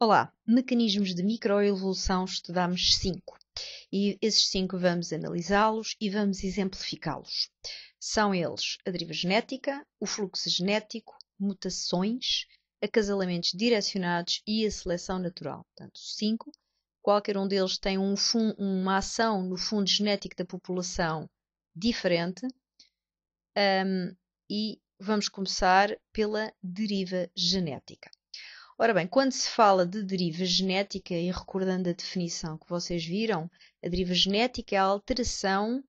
Olá, mecanismos de microevolução estudamos 5 e esses 5 vamos analisá-los e vamos exemplificá-los. São eles a deriva genética, o fluxo genético, mutações, acasalamentos direcionados e a seleção natural. Portanto, 5. Qualquer um deles tem uma ação no fundo genético da população diferente e vamos começar pela deriva genética. Ora bem, quando se fala de deriva genética, e recordando a definição que vocês viram, a deriva genética é a alteração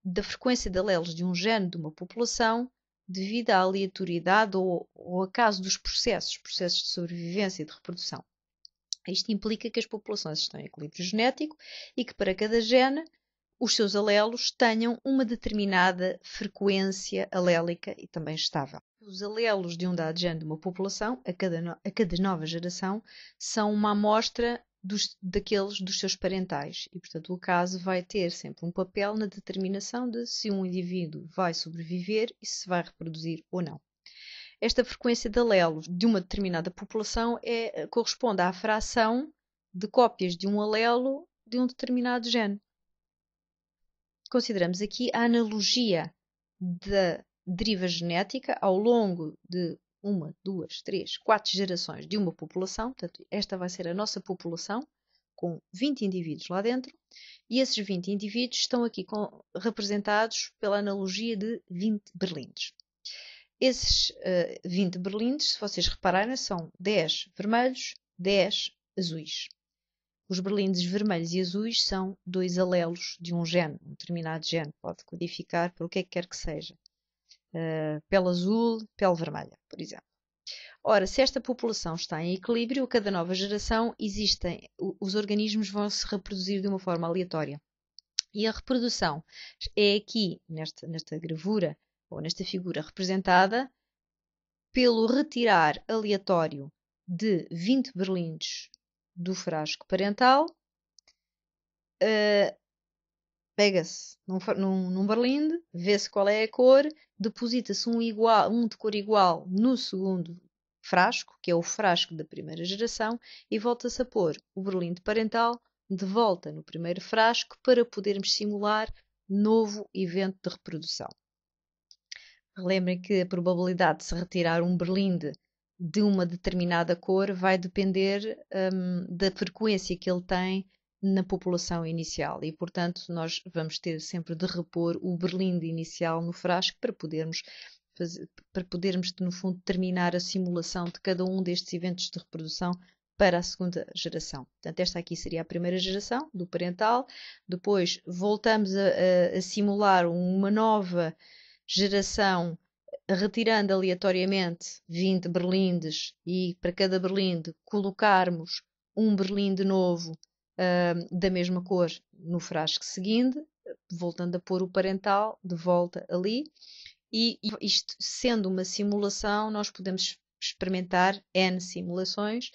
da frequência de alelos de um gene de uma população devido à aleatoriedade ou acaso dos processos de sobrevivência e de reprodução. Isto implica que as populações estão em equilíbrio genético e que para cada gene os seus alelos tenham uma determinada frequência alélica e também estável. Os alelos de um dado gene de uma população, a cada nova geração, são uma amostra daqueles dos seus parentais e, portanto, o acaso vai ter sempre um papel na determinação de se um indivíduo vai sobreviver e se vai reproduzir ou não. Esta frequência de alelos de uma determinada população corresponde à fração de cópias de um alelo de um determinado gene. Consideramos aqui a analogia da deriva genética ao longo de 1, 2, 3, 4 gerações de uma população. Portanto, esta vai ser a nossa população, com 20 indivíduos lá dentro, e esses 20 indivíduos estão aqui representados pela analogia de 20 berlindes. Esses 20 berlindes, se vocês repararem, são 10 vermelhos, 10 azuis. Os berlindes vermelhos e azuis são dois alelos de um gene, um determinado gene. Pode codificar para o que é que quer que seja. Pele azul, pele vermelha, por exemplo. Ora, se esta população está em equilíbrio, a cada nova geração os organismos vão se reproduzir de uma forma aleatória. E a reprodução é aqui, nesta gravura, ou nesta figura representada, pelo retirar aleatório de 20 berlindes do frasco parental, pega-se num berlinde, vê-se qual é a cor, deposita-se um de cor igual no segundo frasco, que é o frasco da primeira geração, e volta-se a pôr o berlinde parental de volta no primeiro frasco para podermos simular novo evento de reprodução. Relembrem que a probabilidade de se retirar um berlinde de uma determinada cor vai depender da frequência que ele tem na população inicial e, portanto, nós vamos ter sempre de repor o berlinde inicial no frasco para podermos, no fundo, terminar a simulação de cada um destes eventos de reprodução para a segunda geração. Portanto, esta aqui seria a primeira geração do parental. Depois voltamos a simular uma nova geração, retirando aleatoriamente 20 berlindes e para cada berlinde colocarmos um berlinde novo da mesma cor no frasco seguinte, voltando a pôr o parental de volta ali. E isto sendo uma simulação, nós podemos experimentar N simulações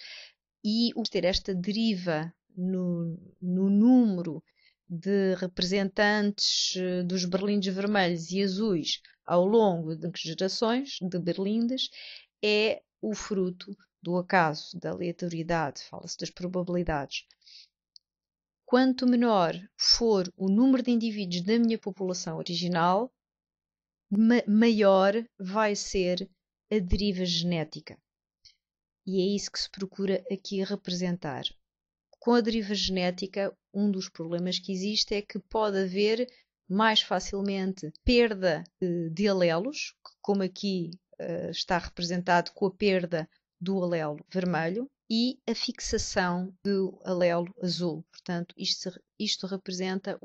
e ter esta deriva no número de representantes dos berlindes vermelhos e azuis ao longo de gerações de berlindes é o fruto do acaso, da aleatoriedade, fala-se das probabilidades. Quanto menor for o número de indivíduos da minha população original, maior vai ser a deriva genética. E é isso que se procura aqui representar. Com a deriva genética, um dos problemas que existe é que pode haver mais facilmente perda de alelos, como aqui está representado com a perda do alelo vermelho, e a fixação do alelo azul. Portanto, isto representa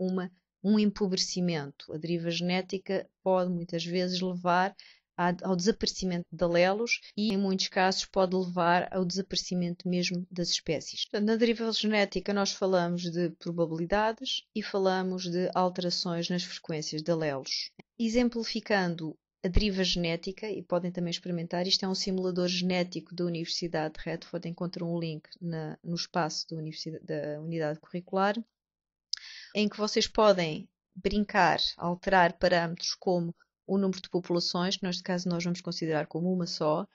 um empobrecimento. A deriva genética pode muitas vezes levar ao desaparecimento de alelos e, em muitos casos, pode levar ao desaparecimento mesmo das espécies. Portanto, na deriva genética, nós falamos de probabilidades e falamos de alterações nas frequências de alelos. Exemplificando a deriva genética, e podem também experimentar, isto é um simulador genético da Universidade de Radford, encontram um link no espaço da unidade curricular, em que vocês podem brincar, alterar parâmetros como o número de populações, que neste caso nós vamos considerar como uma só,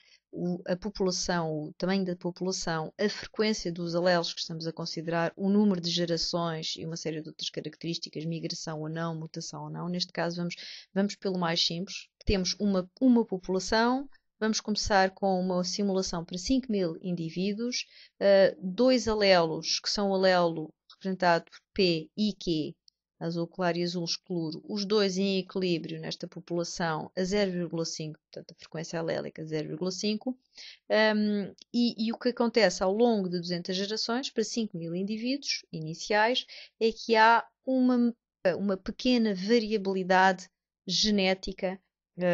a população, o tamanho da população, a frequência dos alelos que estamos a considerar, o número de gerações e uma série de outras características, migração ou não, mutação ou não. Neste caso, vamos pelo mais simples. Temos uma população. Vamos começar com uma simulação para 5.000 indivíduos, dois alelos, que são o alelo representado por P e Q, azul claro e azul escuro, os dois em equilíbrio nesta população a 0,5, portanto a frequência alélica 0,5, e o que acontece ao longo de 200 gerações, para 5.000 indivíduos iniciais, é que há uma pequena variabilidade genética,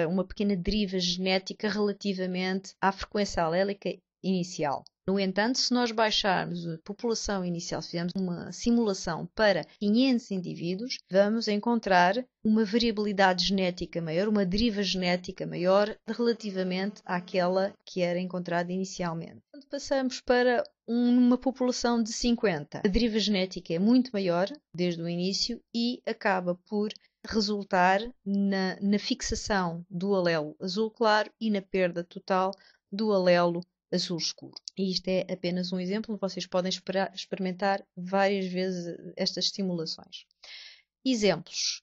uma pequena deriva genética relativamente à frequência alélica inicial. No entanto, se nós baixarmos a população inicial, se fizermos uma simulação para 500 indivíduos, vamos encontrar uma variabilidade genética maior, uma deriva genética maior relativamente àquela que era encontrada inicialmente. Quando passamos para uma população de 50, a deriva genética é muito maior desde o início e acaba por resultar na fixação do alelo azul claro e na perda total do alelo azul escuro. E isto é apenas um exemplo, vocês podem experimentar várias vezes estas simulações. Exemplos.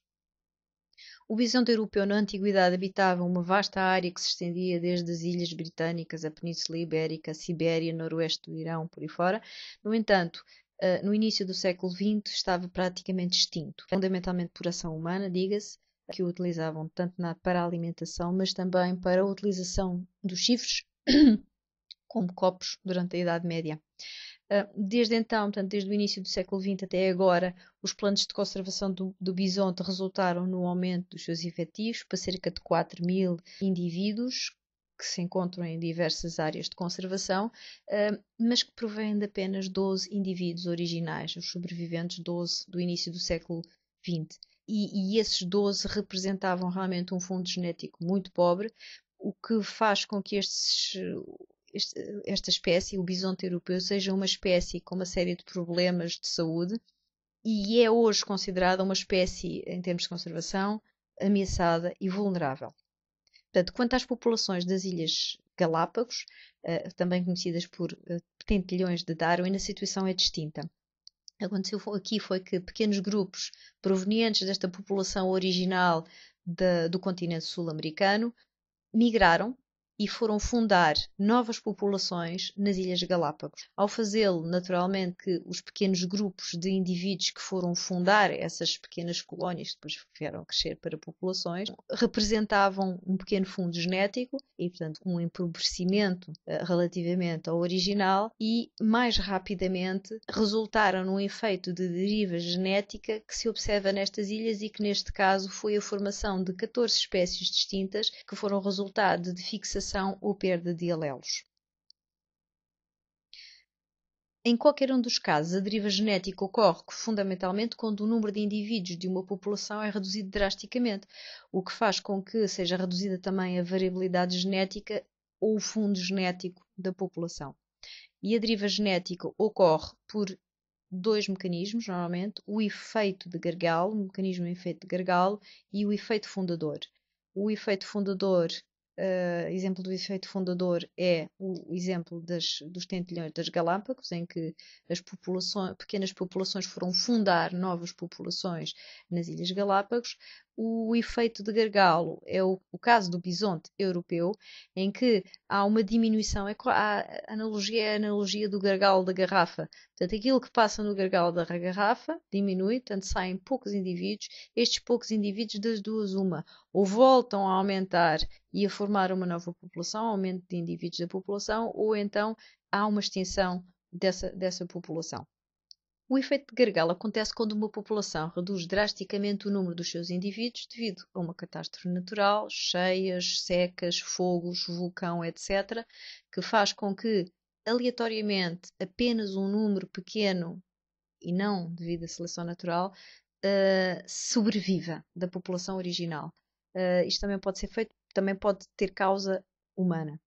O bisonte europeu na antiguidade habitava uma vasta área que se estendia desde as ilhas britânicas, a Península Ibérica, a Sibéria, noroeste do Irão, por aí fora. No entanto, no início do século XX estava praticamente extinto, fundamentalmente por ação humana, diga-se, que o utilizavam tanto para a alimentação, mas também para a utilização dos chifres como copos durante a Idade Média. Desde então, portanto, desde o início do século XX até agora, os planos de conservação do bisonte resultaram no aumento dos seus efetivos para cerca de 4.000 indivíduos que se encontram em diversas áreas de conservação, mas que provêm de apenas 12 indivíduos originais, os sobreviventes 12 do início do século XX. E esses 12 representavam realmente um fundo genético muito pobre, o que faz com que esta espécie, o bisonte europeu, seja uma espécie com uma série de problemas de saúde e é hoje considerada uma espécie, em termos de conservação, ameaçada e vulnerável. Portanto, quanto às populações das Ilhas Galápagos, também conhecidas por petentilhões de Darwin, a situação é distinta. O que aconteceu aqui foi que pequenos grupos provenientes desta população original do continente sul-americano migraram e foram fundar novas populações nas Ilhas Galápagos. Ao fazê-lo, naturalmente, que os pequenos grupos de indivíduos que foram fundar essas pequenas colónias, que depois vieram a crescer para populações, representavam um pequeno fundo genético e, portanto, um empobrecimento relativamente ao original e, mais rapidamente, resultaram num efeito de deriva genética que se observa nestas ilhas e que, neste caso, foi a formação de 14 espécies distintas que foram resultado de fixação ou perda de alelos. Em qualquer um dos casos, a deriva genética ocorre fundamentalmente quando o número de indivíduos de uma população é reduzido drasticamente, o que faz com que seja reduzida também a variabilidade genética ou o fundo genético da população. E a deriva genética ocorre por dois mecanismos, normalmente, o efeito de gargalo, o mecanismo de efeito de gargalo e o efeito fundador. O efeito fundador, exemplo do efeito fundador é o exemplo dos tentilhões das Galápagos, em que as pequenas populações foram fundar novas populações nas Ilhas Galápagos. O efeito de gargalo é o caso do bisonte europeu, em que há uma diminuição, a analogia é a analogia do gargalo da garrafa. Portanto, aquilo que passa no gargalo da garrafa diminui, portanto, saem poucos indivíduos. Estes poucos indivíduos, das duas, uma, ou voltam a aumentar e a formar uma nova população, aumento de indivíduos da população, ou então há uma extinção dessa população. O efeito de gargalo acontece quando uma população reduz drasticamente o número dos seus indivíduos devido a uma catástrofe natural, cheias, secas, fogos, vulcão, etc., que faz com que, aleatoriamente, apenas um número pequeno, e não devido à seleção natural, sobreviva da população original. Isto também pode ser feito, também pode ter causa humana.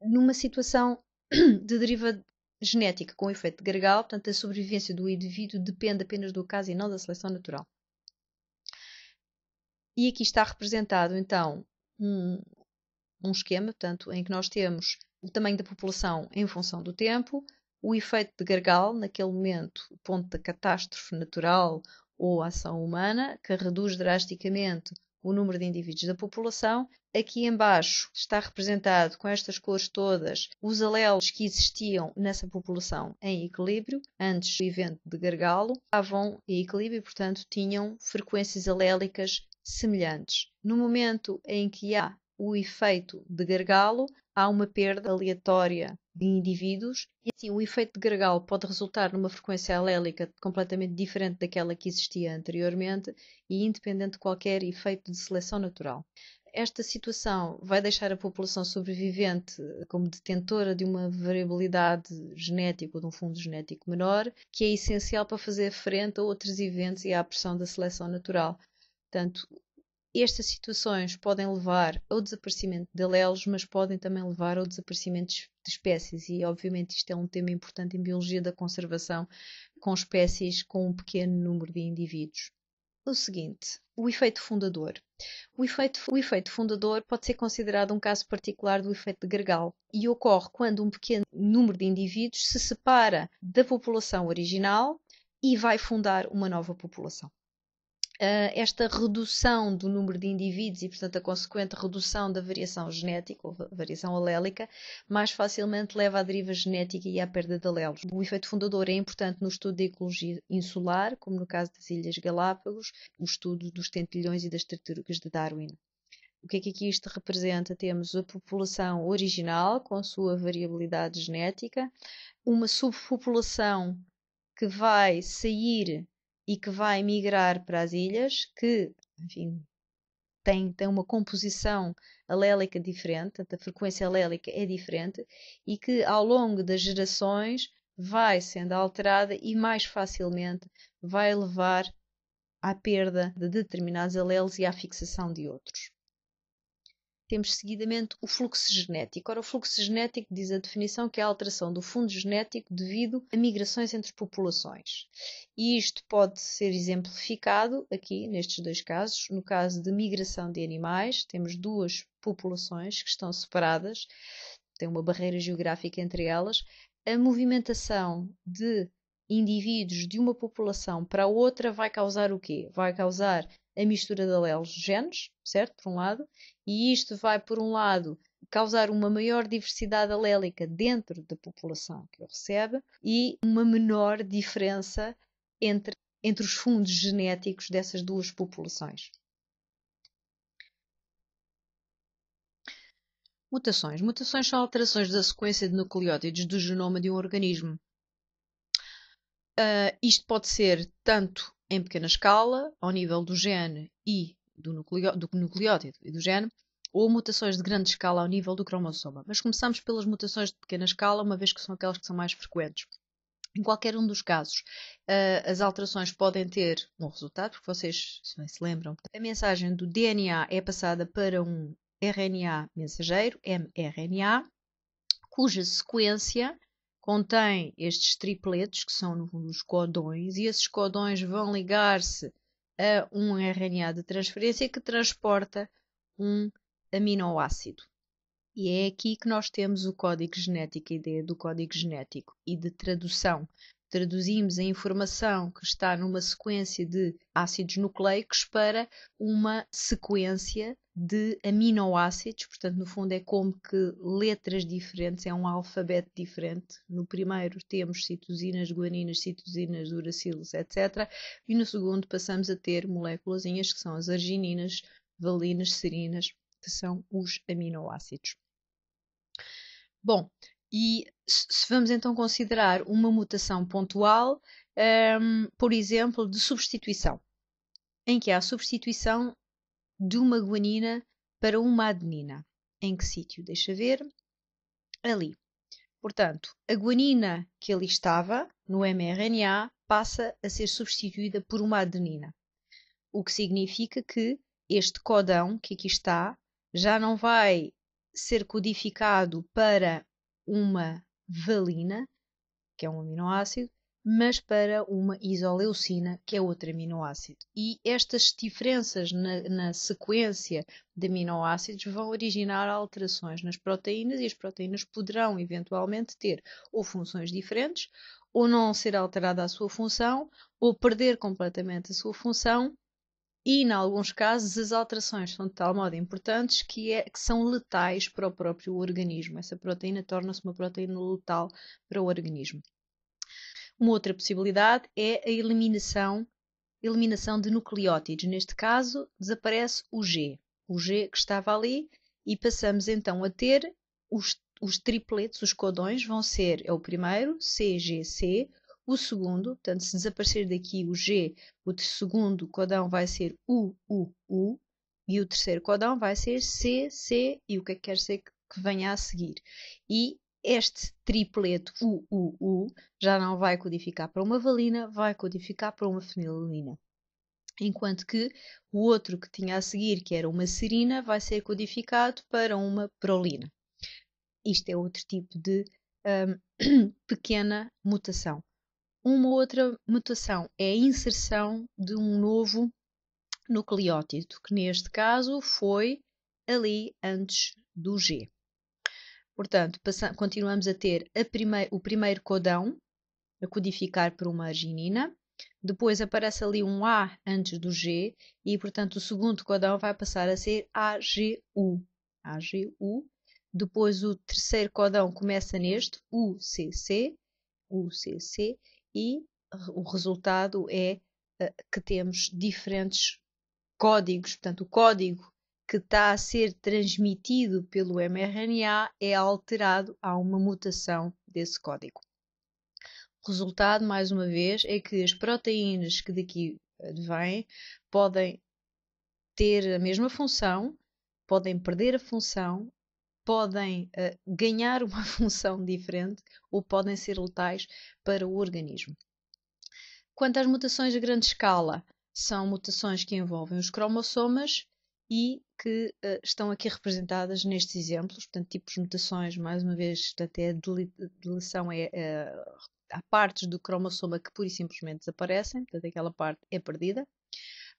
Numa situação de deriva genética com efeito de gargalo, portanto, a sobrevivência do indivíduo depende apenas do acaso e não da seleção natural. E aqui está representado, então, um esquema, portanto, em que nós temos o tamanho da população em função do tempo, o efeito de gargalo, naquele momento, o ponto da catástrofe natural ou ação humana, que reduz drasticamente o número de indivíduos da população. Aqui embaixo está representado com estas cores todas os alelos que existiam nessa população em equilíbrio antes do evento de gargalo, estavam em equilíbrio e, portanto, tinham frequências alélicas semelhantes. No momento em que há o efeito de gargalo, há uma perda aleatória de indivíduos e assim o efeito de gargalo pode resultar numa frequência alélica completamente diferente daquela que existia anteriormente e independente de qualquer efeito de seleção natural. Esta situação vai deixar a população sobrevivente como detentora de uma variabilidade genética ou de um fundo genético menor, que é essencial para fazer frente a outros eventos e à pressão da seleção natural. Portanto, estas situações podem levar ao desaparecimento de alelos, mas podem também levar ao desaparecimento de espécies, e obviamente isto é um tema importante em biologia da conservação, com espécies com um pequeno número de indivíduos. O seguinte, o efeito fundador. O efeito fundador pode ser considerado um caso particular do efeito de gargalo e ocorre quando um pequeno número de indivíduos se separa da população original e vai fundar uma nova população. Esta redução do número de indivíduos e, portanto, a consequente redução da variação genética ou variação alélica mais facilmente leva à deriva genética e à perda de alelos. O efeito fundador é importante no estudo da ecologia insular, como no caso das Ilhas Galápagos, o estudo dos tentilhões e das tartarugas de Darwin. O que é que aqui isto representa? Temos a população original com a sua variabilidade genética, uma subpopulação que vai sair e que vai migrar para as ilhas, que, enfim, tem uma composição alélica diferente, a frequência alélica é diferente, e que ao longo das gerações vai sendo alterada e mais facilmente vai levar à perda de determinados alelos e à fixação de outros. Temos seguidamente o fluxo genético. Ora, o fluxo genético diz a definição que é a alteração do fundo genético devido a migrações entre populações. E isto pode ser exemplificado aqui nestes dois casos. No caso de migração de animais, temos duas populações que estão separadas, tem uma barreira geográfica entre elas. A movimentação de indivíduos de uma população para outra vai causar o quê? Vai causar a mistura de alelos de genes, certo? Por um lado, e isto vai, por um lado, causar uma maior diversidade alélica dentro da população que o recebe e uma menor diferença entre os fundos genéticos dessas duas populações. Mutações. Mutações são alterações da sequência de nucleótidos do genoma de um organismo. Isto pode ser tanto em pequena escala, ao nível do gene e do nucleótido e do gene, ou mutações de grande escala ao nível do cromossoma. Mas começamos pelas mutações de pequena escala, uma vez que são aquelas que são mais frequentes. Em qualquer um dos casos, as alterações podem ter um resultado, porque vocês se lembram, a mensagem do DNA é passada para um RNA mensageiro, mRNA, cuja sequência contém estes tripletos, que são no fundo os codões, e esses codões vão ligar-se a um RNA de transferência que transporta um aminoácido. E é aqui que nós temos o código genético, a ideia do código genético e de tradução. Traduzimos a informação que está numa sequência de ácidos nucleicos para uma sequência de aminoácidos, portanto, no fundo é como que letras diferentes, é um alfabeto diferente. No primeiro temos citosinas, guaninas, citosinas, uracilos, etc. E no segundo passamos a ter moléculazinhas que são as argininas, valinas, serinas, que são os aminoácidos. Bom, e se vamos então considerar uma mutação pontual, por exemplo, de substituição, em que há a substituição de uma guanina para uma adenina. Em que sítio? Deixa ver. Ali. Portanto, a guanina que ali estava, no mRNA, passa a ser substituída por uma adenina. O que significa que este codão que aqui está já não vai ser codificado para uma valina, que é um aminoácido, mas para uma isoleucina, que é outro aminoácido. E estas diferenças na sequência de aminoácidos vão originar alterações nas proteínas, e as proteínas poderão eventualmente ter ou funções diferentes, ou não ser alterada a sua função, ou perder completamente a sua função. E, em alguns casos, as alterações são de tal modo importantes que são letais para o próprio organismo. Essa proteína torna-se uma proteína letal para o organismo. Uma outra possibilidade é a eliminação de nucleótidos. Neste caso, desaparece o G que estava ali, e passamos então a ter os tripletos, os codões, vão ser, é o primeiro, CGC, o segundo, portanto, se desaparecer daqui o G, o segundo codão vai ser U, e o terceiro codão vai ser C, C, e o que é que quer dizer que venha a seguir. E este tripleto U já não vai codificar para uma valina, vai codificar para uma fenilalanina. Enquanto que o outro que tinha a seguir, que era uma serina, vai ser codificado para uma prolina. Isto é outro tipo de pequena mutação. Uma outra mutação é a inserção de um novo nucleótido, que neste caso foi ali antes do G. Portanto, continuamos a ter o primeiro codão a codificar para uma arginina, depois aparece ali um A antes do G e, portanto, o segundo codão vai passar a ser AGU. Depois o terceiro codão começa neste, UCC, e o resultado é que temos diferentes códigos. Portanto, o código que está a ser transmitido pelo mRNA é alterado, há uma mutação desse código. O resultado, mais uma vez, é que as proteínas que daqui advêm podem ter a mesma função, podem perder a função, podem ganhar uma função diferente ou podem ser letais para o organismo. Quanto às mutações a grande escala, são mutações que envolvem os cromossomas e que estão aqui representadas nestes exemplos. Portanto, tipos de mutações, mais uma vez, até a deleção há partes do cromossoma que pura e simplesmente desaparecem, portanto, aquela parte é perdida.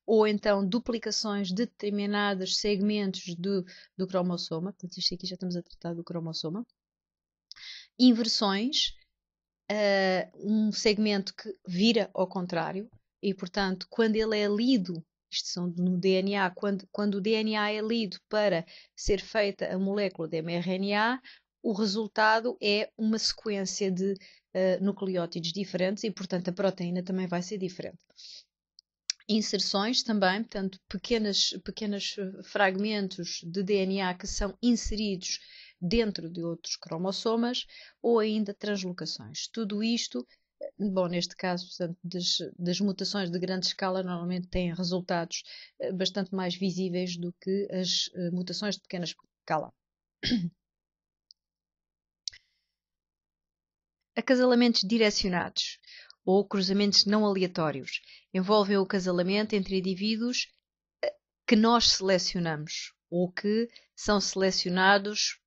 Ou então duplicações de determinados segmentos do cromossoma, portanto, isto aqui já estamos a tratar do cromossoma. Inversões, um segmento que vira ao contrário, e portanto, quando ele é lido, isto são no DNA, quando o DNA é lido para ser feita a molécula de mRNA, o resultado é uma sequência de nucleótidos diferentes e, portanto, a proteína também vai ser diferente. Inserções também, portanto, pequenos fragmentos de DNA que são inseridos dentro de outros cromossomas, ou ainda translocações. Tudo isto, bom, neste caso, portanto, das mutações de grande escala, normalmente têm resultados bastante mais visíveis do que as mutações de pequena escala. Acasalamentos direcionados ou cruzamentos não aleatórios envolvem o acasalamento entre indivíduos que nós selecionamos ou que são selecionados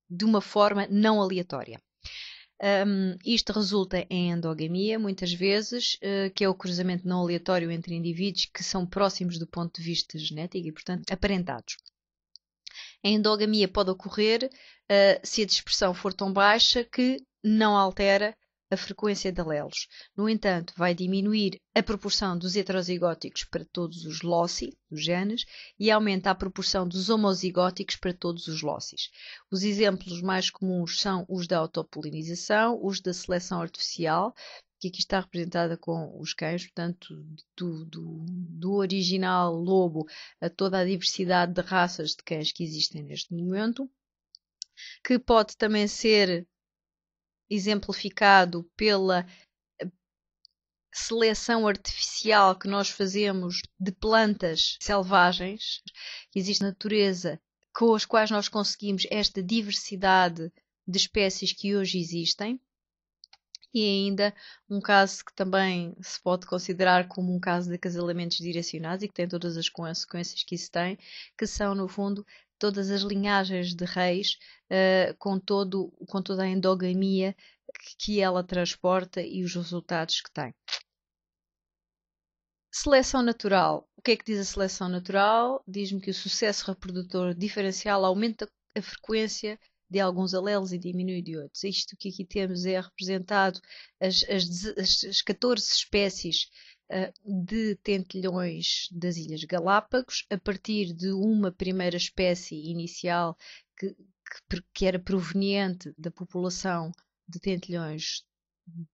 de uma forma não aleatória. Isto resulta em endogamia, muitas vezes, que é o cruzamento não aleatório entre indivíduos que são próximos do ponto de vista genético e, portanto, aparentados. A endogamia pode ocorrer se a dispersão for tão baixa que não altera a frequência de alelos. No entanto, vai diminuir a proporção dos heterozigóticos para todos os loci, dos genes, e aumenta a proporção dos homozigóticos para todos os locis. Os exemplos mais comuns são os da autopolinização, os da seleção artificial, que aqui está representada com os cães, portanto, do original lobo a toda a diversidade de raças de cães que existem neste momento, que pode também ser exemplificado pela seleção artificial que nós fazemos de plantas selvagens que existe na natureza, com as quais nós conseguimos esta diversidade de espécies que hoje existem. E ainda um caso que também se pode considerar como um caso de acasalamentos direcionados e que tem todas as consequências que isso tem, que são, no fundo, todas as linhagens de reis com toda a endogamia que ela transporta e os resultados que tem. Seleção natural. O que é que diz a seleção natural? Diz-me que o sucesso reprodutor diferencial aumenta a frequência de alguns alelos e diminui de outros. Isto que aqui temos é representado as 14 espécies de tentelhões das Ilhas Galápagos, a partir de uma primeira espécie inicial que era proveniente da população de tentelhões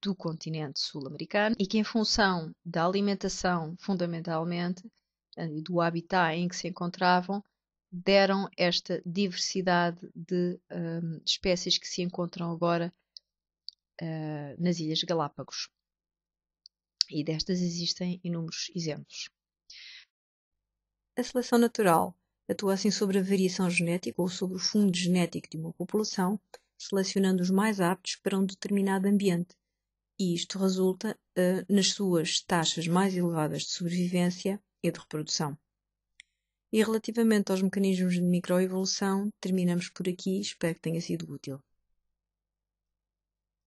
do continente sul-americano e que, em função da alimentação, fundamentalmente, e do habitat em que se encontravam, deram esta diversidade de espécies que se encontram agora nas Ilhas Galápagos. E destas existem inúmeros exemplos. A seleção natural atua assim sobre a variação genética ou sobre o fundo genético de uma população, selecionando os mais aptos para um determinado ambiente. E isto resulta nas suas taxas mais elevadas de sobrevivência e de reprodução. E relativamente aos mecanismos de microevolução, terminamos por aqui. Espero que tenha sido útil.